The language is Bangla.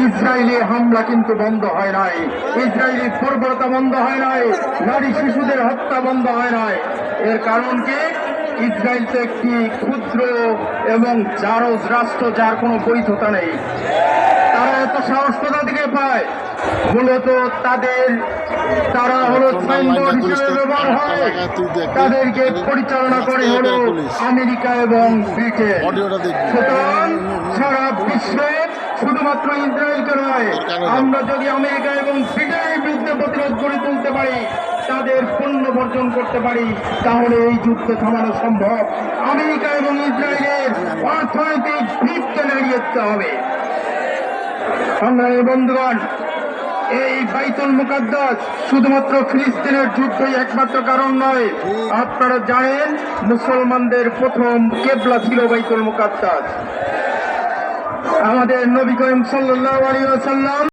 ইসরায়েলি হামলা কিন্তু বন্ধ হয় নাই, ইসরায়েলি বর্বরতা বন্ধ হয় নাই, নারী শিশুদের হত্যা বন্ধ হয় নাই। এর কারণ কি? ইসরায়েল তো একটি ক্ষুদ্র এবং জারজ রাষ্ট্র, যার কোনো বৈধতা নেই। তারা এত সাহস কোথা থেকে পায়? মূলত তারা হলো সাইনবোর্ড হিসেবে ব্যবহার হয়, তাদেরকে পরিচালনা করে হলো আমেরিকা এবং ব্রিটেন। সুতরাং সারা বিশ্বে শুধুমাত্র ইসরায়েলকে নয়, আমরা যদি আমেরিকা এবং ব্রিটেনের বিরুদ্ধে প্রতিরোধ গড়ে তুলতে পারি, তাদের পণ্য বর্জন করতে পারি, তাহলে এই যুদ্ধ থামানো সম্ভব। আমেরিকা এবং ইসরায়েলের অর্থনৈতিক ভিতকে নাড়িয়ে দিতে হবে। সংগ্রামী বন্ধুগণ, এই বাইতুল মুকাদ্দাস শুধুমাত্র ফিলিস্তিনের যুদ্ধই একমাত্র কারণ নয়। আপনারা জানেন, মুসলমানদের প্রথম কেবলা ছিল বাইতুল মুকাদ্দাস। আমাদের নবী করিম সাল্লাল্লাহু আলাইহি ওয়াসাল্লাম